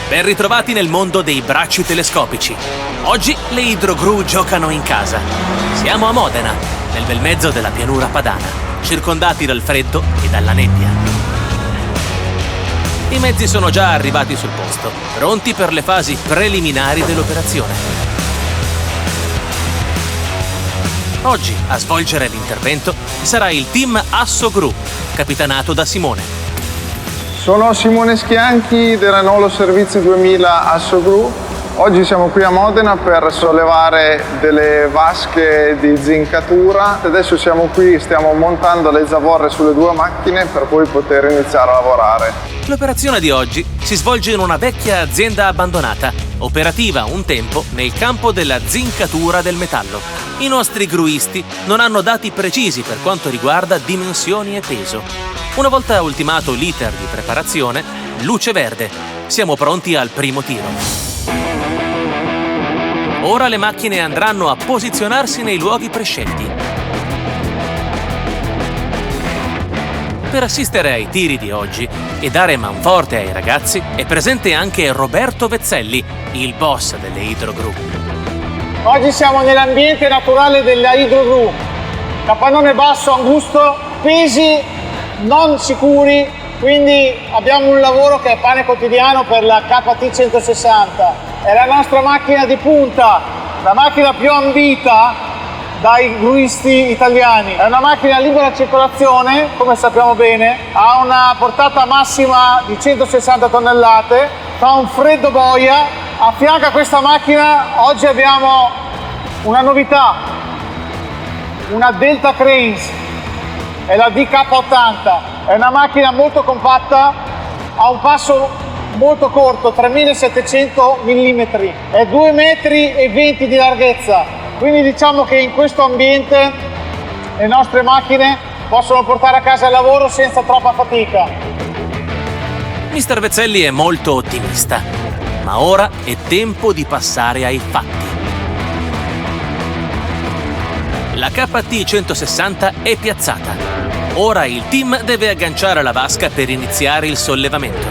Ben ritrovati nel mondo dei bracci telescopici. Oggi le idrogru giocano in casa. Siamo a Modena, nel bel mezzo della pianura padana, circondati dal freddo e dalla nebbia. I mezzi sono già arrivati sul posto, pronti per le fasi preliminari dell'operazione. Oggi a svolgere l'intervento sarà il team Assogru, capitanato da Simone. Sono Simone Schianchi della Nolo Servizi 2000 Assogru. Oggi siamo qui a Modena per sollevare delle vasche di zincatura. Adesso siamo qui, stiamo montando le zavorre sulle due macchine per poi poter iniziare a lavorare. L'operazione di oggi si svolge in una vecchia azienda abbandonata, operativa un tempo nel campo della zincatura del metallo. I nostri gruisti non hanno dati precisi per quanto riguarda dimensioni e peso. Una volta ultimato l'iter di preparazione, luce verde. Siamo pronti al primo tiro. Ora le macchine andranno a posizionarsi nei luoghi prescelti. Per assistere ai tiri di oggi e dare manforte ai ragazzi è presente anche Roberto Vezzelli, il boss delle idrogru. Oggi siamo nell'ambiente naturale della idrogru. Capannone basso, angusto, pesi non sicuri, quindi abbiamo un lavoro che è pane quotidiano per la KT 160. È la nostra macchina di punta, la macchina più ambita dai gruisti italiani. È una macchina a libera circolazione, come sappiamo bene, ha una portata massima di 160 tonnellate, fa un freddo boia. A fianco a questa macchina oggi abbiamo una novità, una Delta Cranes. È la DK80, è una macchina molto compatta, ha un passo molto corto, 3700 mm, è 2,20 metri di larghezza, quindi diciamo che in questo ambiente le nostre macchine possono portare a casa il lavoro senza troppa fatica. Mister Vezzelli è molto ottimista, ma ora è tempo di passare ai fatti. La KT 160 è piazzata. Ora il team deve agganciare la vasca per iniziare il sollevamento.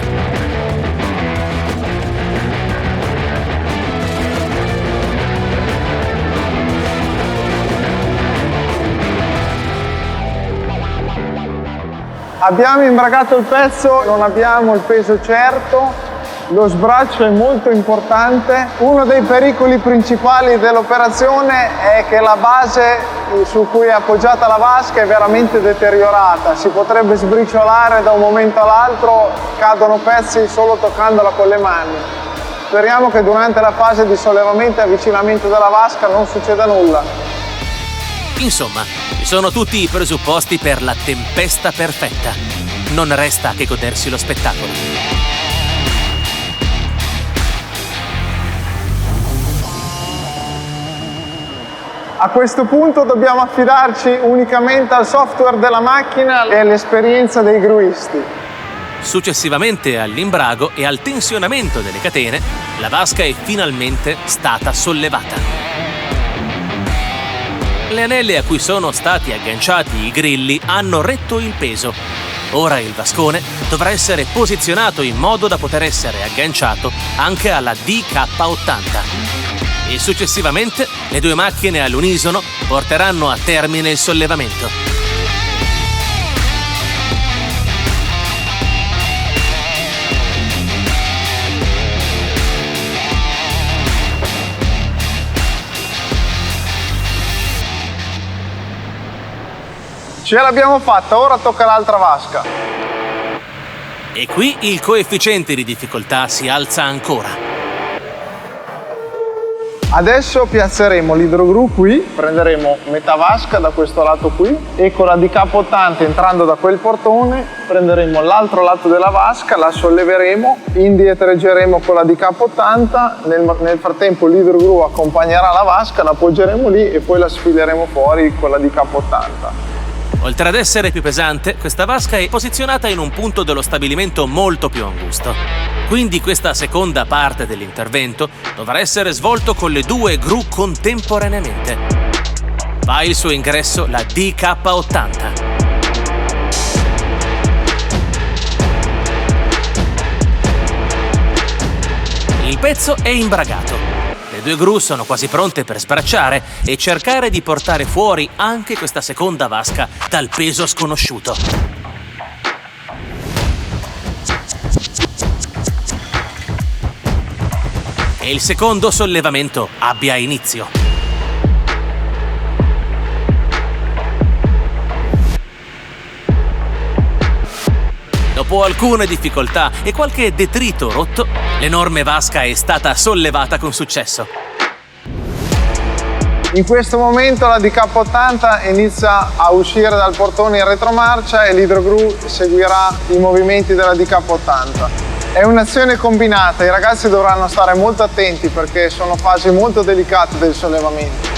Abbiamo imbragato il pezzo, non abbiamo il peso certo. Lo sbraccio è molto importante. Uno dei pericoli principali dell'operazione è che la base su cui è appoggiata la vasca è veramente deteriorata. Si potrebbe sbriciolare da un momento all'altro, cadono pezzi solo toccandola con le mani. Speriamo che durante la fase di sollevamento e avvicinamento della vasca non succeda nulla. Insomma, ci sono tutti i presupposti per la tempesta perfetta. Non resta che godersi lo spettacolo. A questo punto dobbiamo affidarci unicamente al software della macchina e all'esperienza dei gruisti. Successivamente all'imbrago e al tensionamento delle catene, la vasca è finalmente stata sollevata. Le anelle a cui sono stati agganciati i grilli hanno retto il peso. Ora il vascone dovrà essere posizionato in modo da poter essere agganciato anche alla DK80. E successivamente le due macchine all'unisono porteranno a termine il sollevamento. Ce l'abbiamo fatta, ora tocca l'altra vasca. E qui il coefficiente di difficoltà si alza ancora. Adesso piazzeremo l'idrogru qui, prenderemo metà vasca da questo lato qui e con la DK80 entrando da quel portone prenderemo l'altro lato della vasca, la solleveremo, indietreggeremo con la DK80, nel frattempo l'idrogru accompagnerà la vasca, la appoggeremo lì e poi la sfileremo fuori con la DK80. Oltre ad essere più pesante, questa vasca è posizionata in un punto dello stabilimento molto più angusto. Quindi questa seconda parte dell'intervento dovrà essere svolto con le due gru contemporaneamente. Va il suo ingresso la DK80. Il pezzo è imbragato. Le due gru sono quasi pronte per sbracciare e cercare di portare fuori anche questa seconda vasca dal peso sconosciuto. E il secondo sollevamento abbia inizio. Dopo alcune difficoltà e qualche detrito rotto, l'enorme vasca è stata sollevata con successo. In questo momento la DK80 inizia a uscire dal portone in retromarcia e l'idrogru seguirà i movimenti della DK80. È un'azione combinata, i ragazzi dovranno stare molto attenti perché sono fasi molto delicate del sollevamento.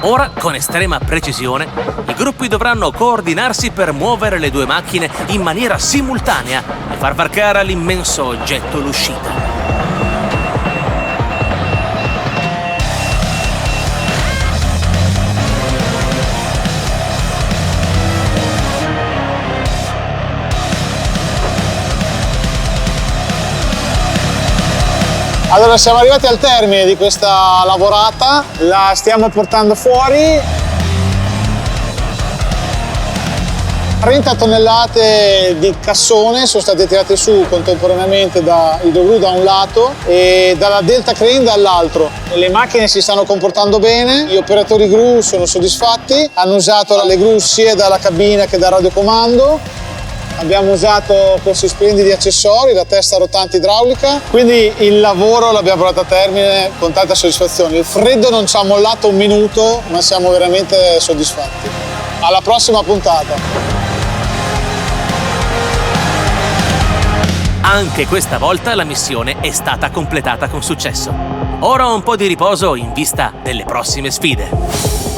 Ora, con estrema precisione, i gruppi dovranno coordinarsi per muovere le due macchine in maniera simultanea e far varcare all'immenso oggetto l'uscita. Allora siamo arrivati al termine di questa lavorata, la stiamo portando fuori. 30 tonnellate di cassone sono state tirate su contemporaneamente da idrogru da un lato e dalla Delta Crane dall'altro. Le macchine si stanno comportando bene, gli operatori gru sono soddisfatti, hanno usato le gru sia dalla cabina che dal radiocomando. Abbiamo usato questi splendidi accessori, la testa rotante idraulica, quindi il lavoro l'abbiamo portato a termine con tanta soddisfazione. Il freddo non ci ha mollato un minuto, ma siamo veramente soddisfatti. Alla prossima puntata! Anche questa volta la missione è stata completata con successo. Ora un po' di riposo in vista delle prossime sfide.